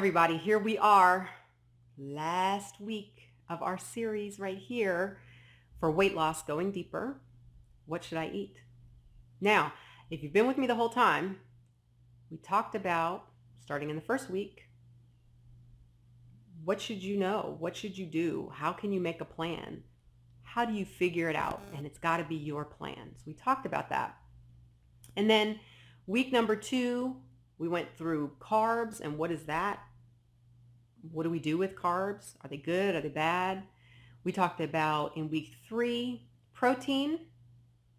everybody. Here we are, last week of our series right here for weight loss going deeper. What should I eat? Now, if you've been with me the whole time, we talked about, starting in the first week, what should you know? What should you do? How can you make a plan? How do you figure it out? And it's got to be your plan. So we talked about that. And then week number 2, we went through carbs and what is that? What do we do with carbs? Are they good? Are they bad? We talked about in week 3, protein.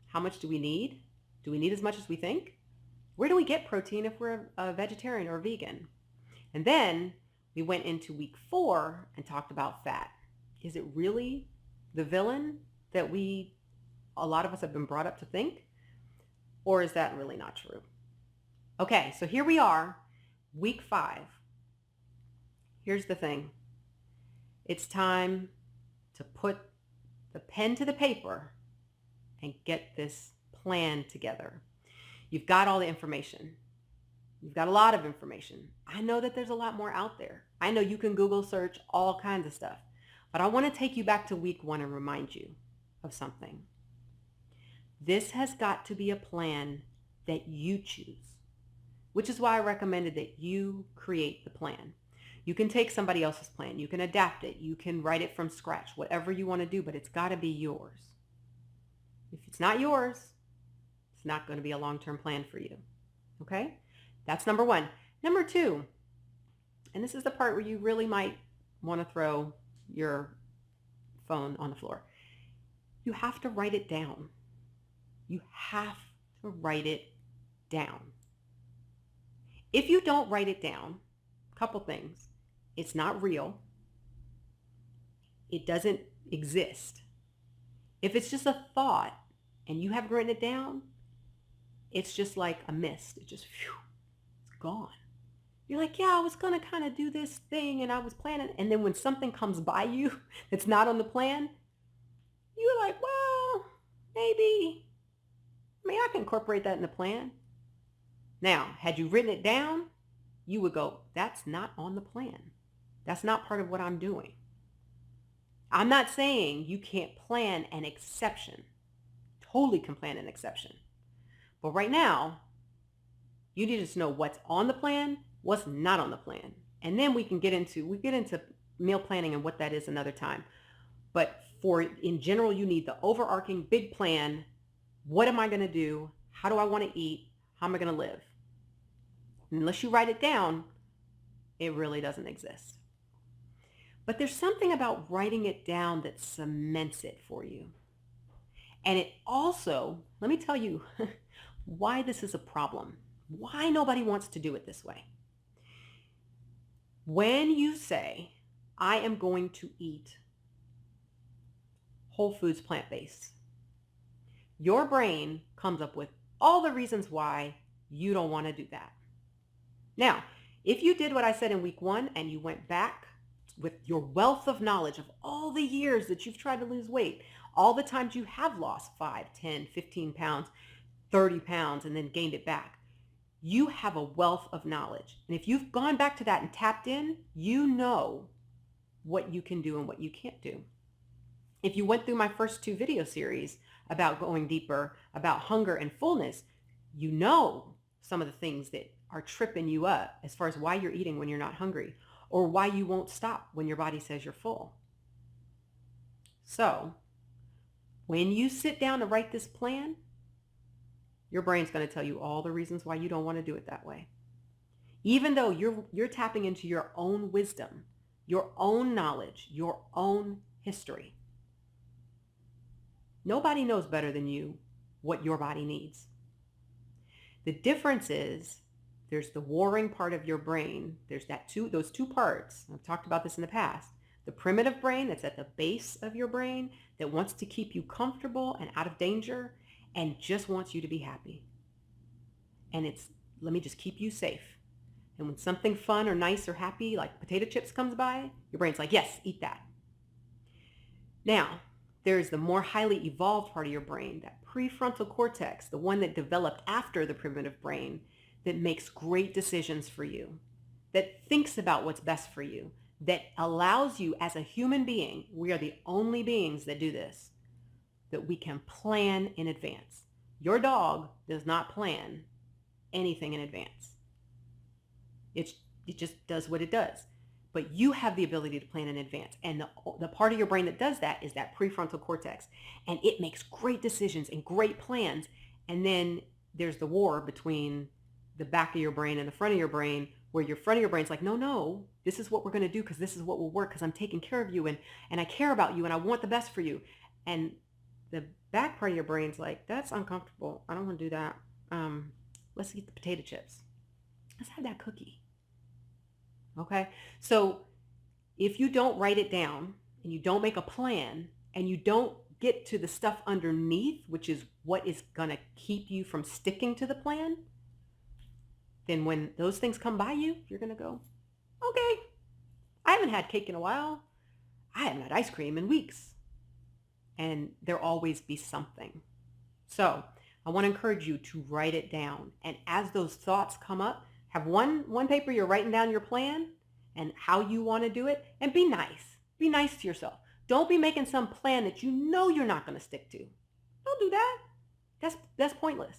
How much do we need? Do we need as much as we think? Where do we get protein if we're a vegetarian or a vegan? And then we went into week 4 and talked about fat. Is it really the villain that a lot of us have been brought up to think? Or is that really not true? Okay, so here we are, week 5. Here's the thing. It's time to put the pen to the paper and get this plan together. You've got all the information. You've got a lot of information. I know that there's a lot more out there. I know you can Google search all kinds of stuff. But I want to take you back to week 1 and remind you of something. This has got to be a plan that you choose, which is why I recommended that you create the plan. You can take somebody else's plan. You can adapt it. You can write it from scratch, whatever you want to do, but it's got to be yours. If it's not yours, it's not going to be a long-term plan for you. Okay? That's number 1. Number 2, and this is the part where you really might want to throw your phone on the floor. You have to write it down. You have to write it down. If you don't write it down, a couple things. It's not real. It doesn't exist. If it's just a thought and you haven't written it down, it's just like a mist. It just, it's gone. You're like, yeah, I was going to kind of do this thing and I was planning. And then when something comes by you that's not on the plan, you're like, well, maybe, I can incorporate that in the plan. Now, had you written it down, you would go, that's not on the plan. That's not part of what I'm doing. I'm not saying you can't plan an exception. Totally can plan an exception. But right now, you need to know what's on the plan, what's not on the plan. And then we get into meal planning and what that is another time. But in general, you need the overarching big plan. What am I going to do? How do I want to eat? How am I going to live? Unless you write it down, it really doesn't exist. But there's something about writing it down that cements it for you. And it also, let me tell you why this is a problem, why nobody wants to do it this way. When you say, I am going to eat whole foods plant-based, your brain comes up with all the reasons why you don't want to do that. Now, if you did what I said in week 1 and you went back with your wealth of knowledge of all the years that you've tried to lose weight, all the times you have lost 5, 10, 15 pounds, 30 pounds, and then gained it back, you have a wealth of knowledge. And if you've gone back to that and tapped in, you know what you can do and what you can't do. If you went through my first 2 video series about going deeper, about hunger and fullness, you know some of the things that are tripping you up as far as why you're eating when you're not hungry or why you won't stop when your body says you're full. So when you sit down to write this plan, your brain's going to tell you all the reasons why you don't want to do it that way. Even though you're tapping into your own wisdom, your own knowledge, your own history. Nobody knows better than you what your body needs. The difference is there's the warring part of your brain. There's those two parts. I've talked about this in the past. The primitive brain that's at the base of your brain that wants to keep you comfortable and out of danger and just wants you to be happy. And let me just keep you safe. And when something fun or nice or happy like potato chips comes by, your brain's like, yes, eat that. Now, there's the more highly evolved part of your brain, that prefrontal cortex, the one that developed after the primitive brain, that makes great decisions for you. that thinks about what's best for you, that allows you as a human being, we are the only beings that do this, that we can plan in advance. Your dog does not plan anything in advance. It just does what it does. But you have the ability to plan in advance. And the part of your brain that does that is that prefrontal cortex. And it makes great decisions and great plans. And then there's the war between the back of your brain and the front of your brain, where your front of your brain's like, no, this is what we're going to do because this is what will work because I'm taking care of you and I care about you and I want the best for you. And the back part of your brain's like, that's uncomfortable. I don't want to do that. Let's eat the potato chips. Let's have that cookie. Okay? So if you don't write it down and you don't make a plan and you don't get to the stuff underneath, which is what is going to keep you from sticking to the plan, then when those things come by you, you're going to go, okay, I haven't had cake in a while. I haven't had ice cream in weeks. And there'll always be something. So I want to encourage you to write it down. And as those thoughts come up, have one paper you're writing down your plan and how you want to do it, and be nice. Be nice to yourself. Don't be making some plan that you know you're not going to stick to. Don't do that. That's pointless.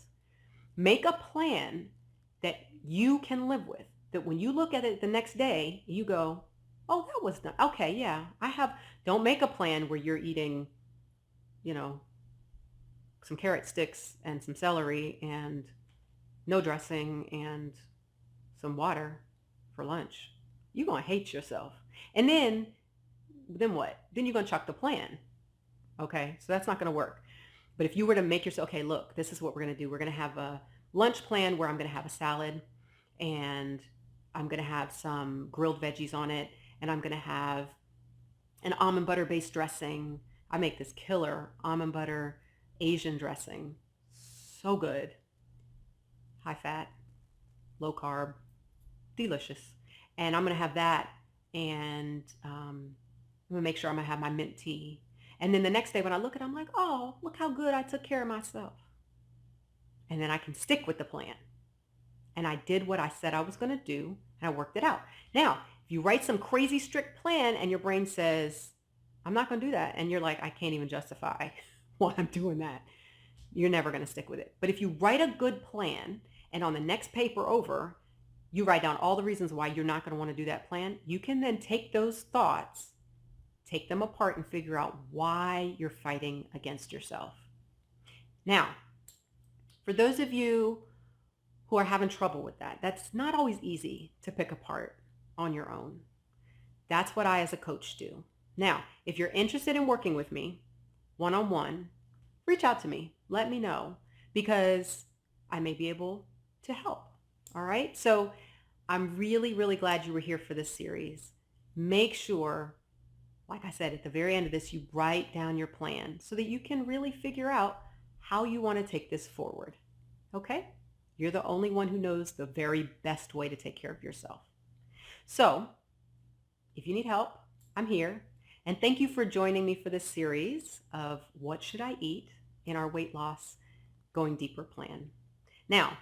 Make a plan that you can live with, that when you look at it the next day, you go, oh, that was done. Okay, yeah, don't make a plan where you're eating, some carrot sticks and some celery and no dressing and some water for lunch. You're going to hate yourself. And then what? Then you're going to chuck the plan. Okay, so that's not going to work. But if you were to make yourself, okay, look, this is what we're going to do. We're going to have a lunch plan where I'm going to have a salad and I'm going to have some grilled veggies on it, and I'm going to have an almond butter based dressing. I make this killer almond butter Asian dressing. So good. High fat, low carb, delicious. And I'm going to have that, and I'm going to make sure I'm going to have my mint tea. And then the next day when I look at it, I'm like, oh, look how good I took care of myself. And then I can stick with the plan. And I did what I said I was going to do, and I worked it out. Now, if you write some crazy strict plan and your brain says, I'm not going to do that, and you're like, I can't even justify why I'm doing that, you're never going to stick with it. But if you write a good plan, and on the next paper over, you write down all the reasons why you're not going to want to do that plan, you can then take those thoughts, take them apart, and figure out why you're fighting against yourself. Now, for those of you who are having trouble with that, that's not always easy to pick apart on your own. That's what I as a coach do. Now, if you're interested in working with me one-on-one, reach out to me. Let me know, because I may be able to help. All right? So I'm really, really glad you were here for this series. Make sure, like I said, at the very end of this, you write down your plan so that you can really figure out how you want to take this forward. Okay? You're the only one who knows the very best way to take care of yourself. So if you need help, I'm here. And thank you for joining me for this series of What Should I Eat in our Weight Loss Going Deeper plan. Now,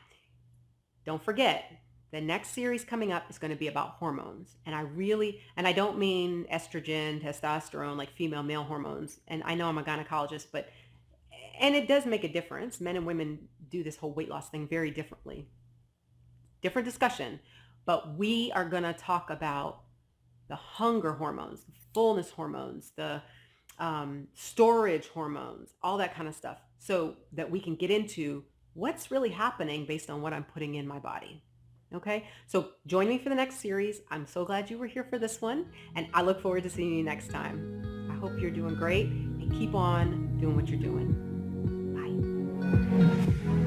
don't forget, the next series coming up is going to be about hormones. And I don't mean estrogen, testosterone, like female male hormones. And I know I'm a gynecologist, and it does make a difference. Men and women do this whole weight loss thing very differently. Different discussion. But we are going to talk about the hunger hormones, the fullness hormones, the storage hormones, all that kind of stuff, so that we can get into what's really happening based on what I'm putting in my body. Okay? So join me for the next series. I'm so glad you were here for this one, and I look forward to seeing you next time. I hope you're doing great, and keep on doing what you're doing. Bye.